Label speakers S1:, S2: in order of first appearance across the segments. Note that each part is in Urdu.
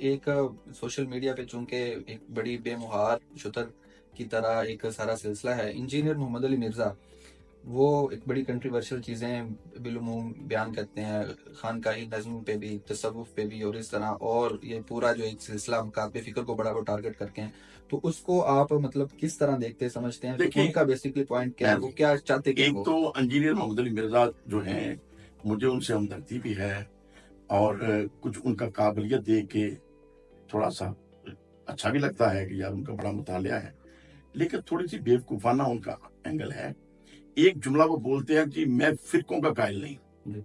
S1: ایک سوشل میڈیا پہ چونکہ ایک بڑی بے مہار شتر کی طرح ایک سارا سلسلہ ہے، انجینئر محمد علی مرزا وہ ایک بڑی کنٹروورشل چیزیں بالعموم بیان کرتے ہیں، خانقاہی نظم پہ بھی، تصوف پہ بھی، اور اس طرح، اور یہ پورا جو ایک سلسلہ مکاتب فکر کو بڑا وہ ٹارگٹ کر کے ہیں، تو اس کو آپ مطلب کس طرح دیکھتے سمجھتے ہیں؟
S2: دیکھیں،
S1: ان کا بیسیکلی پوائنٹ کیا ہے، وہ کیا چاہتے کہ
S2: ایک تو انجینئر محمد علی مرزا جو ہیں، مجھے ان سے ہمدردی بھی ہے، اور کچھ ان کا قابلیت دیکھ کے تھوڑا سا اچھا بھی لگتا ہے کہ یار ان کا بڑا مطالعہ ہے، لیکن تھوڑی سی بیوقوفانہ ان کا اینگل ہے۔ ایک جملہ وہ بولتے ہیں کہ میں فرقوں کا قائل نہیں۔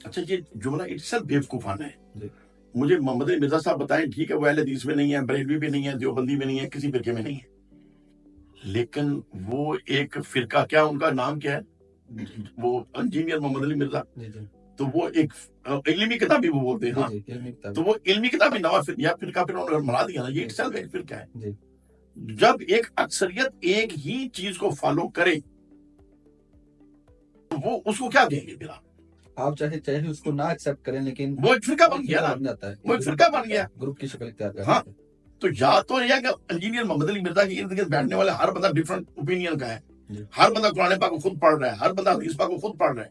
S2: اچھا، یہ جملہ اٹسیلف بیوقوفانہ ہے۔ مجھے محمد علی مرزا صاحب بتائیں، ٹھیک ہے وہ اہل حدیث میں نہیں ہے، بریلوی بھی نہیں ہے، دیوبندی میں نہیں ہے، کسی فرقے میں نہیں ہے، لیکن وہ ایک فرقہ، کیا ان کا نام کیا ہے، وہ انجینئر محمد علی مرزا، تو وہ ایک علمی کتاب بھی وہ بولتے ہیں، تو وہ علمی کتاب بھی نواز یا فرقہ پھر انہوں نے بنا دیا نا، یہ اٹسیلف ایک فرقہ ہے۔ جب ایک اکثریت ایک ہی چیز کو فالو کرے تو وہ اس کو کیا کہیں گے؟ پھر
S1: آپ چاہے اس کو نہ ایکسپٹ کریں، لیکن
S2: وہ ایک فرقہ بن گیا نا،
S1: جاتا ہے،
S2: وہ ایک فرقہ بن گیا،
S1: گروپ کی شکل اختیار کرتا ہے۔
S2: ہاں، تو یا تو یہ کہ انجینئر محمد علی مرزا کے ارد گرد بیٹھنے والے ہر بندہ ڈفرنٹ اوپینین کا ہے، ہر بندہ قرآن پاک کو خود پڑھ رہا ہے، ہر بندہ حدیث پاک کو خود پڑھ رہا ہے،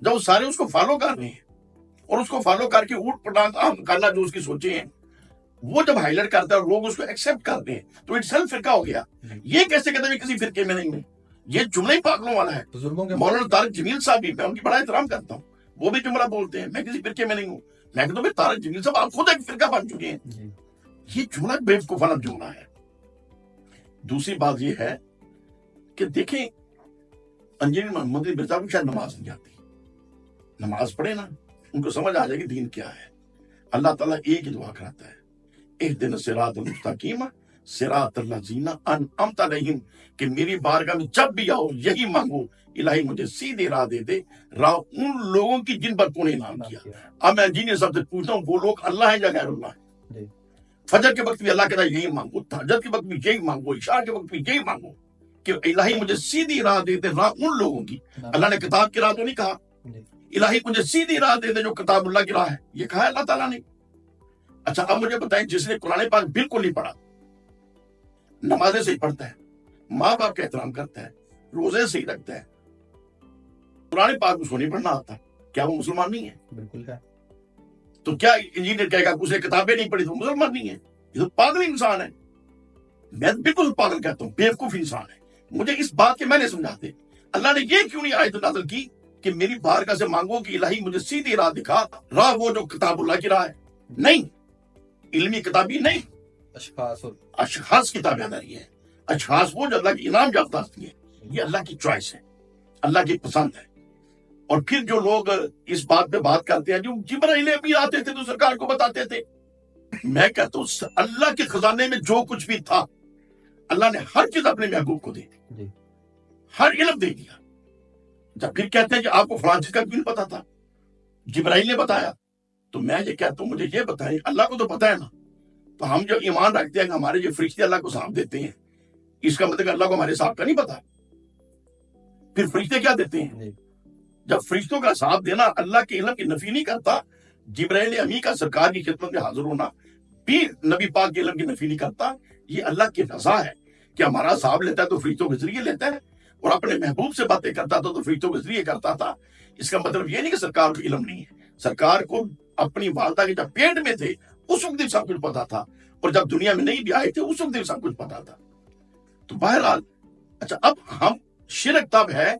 S2: جب وہ سارے اس کو فالو کر رہے ہیں اور اس کو فالو کر کے اوٹ پٹانگ کرنا جو اس کی سوچیں ہیں وہ جب ہائی لائٹ کرتا ہے اور لوگ اس کو ایکسپٹ کرتے ہیں تو اٹ سیلف فرقہ ہو گیا۔ یہ کیسے کہتے ہیں کسی فرقے میں نہیں ہوں؟ یہ جملہ ہی پاگلوں والا ہے۔ مولانا طارق جمیل صاحب بھی، میں ان کی بڑا احترام کرتا ہوں، وہ بھی جملہ بولتے ہیں میں کسی فرقے میں نہیں ہوں۔ میں کہتا ہوں طارق جمیل صاحب آپ خود ایک فرقہ بن چکے ہیں۔ یہ جملہ بیوقوفانہ جملہ ہے۔ دوسری بات یہ ہے کہ دیکھیں، انجینئر محمد علی مرزا کو شاید نماز نہیں آتی، نماز پڑھے نا ان کو سمجھ آ جائے گی دین کیا ہے۔ اللہ تعالیٰ ایک ہی دعا کراتا ہے، اہدنا الصراط المستقیم صراط الذین انعمت علیہم، کہ میری بارگاہ میں جب بھی آؤ یہی مانگو، الہی مجھے سیدھی راہ دے دے، راہ ان لوگوں کی جن پر تو نے انعام کیا۔ اب میں انجینئر صاحب سے پوچھتا ہوں، وہ لوگ اللہ ہے یا غیر اللہ ہے؟ فجر کے وقت بھی اللہ کہتا ہے یہی مانگو، تہجد کے وقت بھی یہی مانگو، عشاء کے وقت بھی یہی مانگو کہ الہی مجھے سیدھی راہ دے دے، راہ ان لوگوں کی۔ اللہ نے کتاب کی راہ تو نہیں کہا، الہی مجھے سیدھی راہ دے دے جو کتاب اللہ کی راہ ہے، یہ کہا ہے اللہ تعالیٰ نے۔ اچھا، اب مجھے بتائیں، جس نے قرآن پاک بالکل نہیں پڑھا، نمازیں صحیح پڑھتا ہے، ماں باپ کا احترام کرتا ہے، روزے صحیح رکھتا ہے، قرآن پاک اس کو نہیں پڑھنا آتا، کیا وہ مسلمان نہیں ہے؟ بالکل ہے۔ تو کیا انجینئر کہے گا اس نے کتابیں نہیں پڑھی تو مسلمان نہیں ہے؟ یہ تو پاگل انسان ہے۔ میں بالکل پاگل کہتا ہوں، بیوقوف انسان ہے۔ مجھے اس بات کے میں نے سمجھاتے اللہ نے یہ کیوں نہیں آیت نازل کی کہ میری بارگاہ سے مانگو کہ الہی مجھے سیدھی راہ دکھا، راہ وہ جو کتاب اللہ کی راہ ہے، نہیں علمی کتابی نہیں، اشخاص کی تابعداری ہے۔ اشخاص وہ جو اللہ کی انعام یافتہ ہستی ہے، یہ اللہ کی چوائس ہے، اللہ کی پسند ہے۔ اور پھر جو لوگ اس بات پہ بات کرتے ہیں، جو جبرائیل بھی آتے تھے تو سرکار کو بتاتے تھے، میں کہتا ہوں اللہ کے خزانے میں جو کچھ بھی تھا اللہ نے ہر چیز اپنے محبوب کو دے دی، ہر علم دے دیا۔ جب پھر کہتے ہیں کہ آپ کو فلاں چیز کا بھی پتا تھا، جبرائیل نے بتایا، تو میں یہ کہتا ہوں مجھے یہ بتائیں، اللہ کو تو پتا ہے نا، تو ہم جو ایمان رکھتے ہیں کہ ہمارے جو فرشتے اللہ کو سانپ دیتے ہیں، اس کا مطلب اللہ کو ہمارے سانپ کا نہیں پتا؟ پھر فرشتے کیا دیتے ہیں؟ جب فرشتوں کا ساتھ دینا اللہ کے علم کی نفی نہیں کرتا، جبرائیل امی کا سرکار کی خدمت میں حاضر ہونا بھی نبی پاک کے علم کی نفی نہیں کرتا۔ یہ اللہ کی رضا ہے کہ ہمارا صاحب لیتا ہے تو فرشتوں کے ذریعے لیتا ہے، اور اپنے محبوب سے باتیں کرتا تھا تو فرشتوں کے ذریعے کرتا تھا۔ اس کا مطلب یہ نہیں کہ سرکار کو علم نہیں ہے، سرکار کو اپنی والدہ کے جب پیٹ میں تھے اس وقت بھی سب کچھ پتا تھا، اور جب دنیا میں نہیں بھی آئے تھے اس وقت بھی سب کچھ پتا تھا۔ تو بہرحال، اچھا، اب ہم شرک تب ہے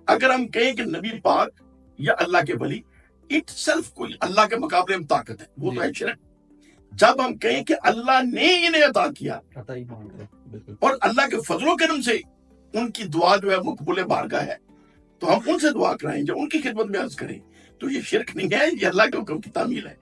S2: اگر ہم کہیں کہ نبی پاک یا اللہ کے ولی اٹ سیلف کوئی اللہ کے مقابلے میں طاقت ہے، وہ تو ہے شرک۔ جب ہم کہیں کہ اللہ نے انہیں عطا کیا اور اللہ کے فضل و کرم سے ان کی دعا جو ہے مقبول بارگاہ ہے، تو ہم ان سے دعا کرائیں، جب ان کی خدمت میں عرض کریں، تو یہ شرک نہیں ہے، یہ اللہ کے حکم کی تعمیل ہے۔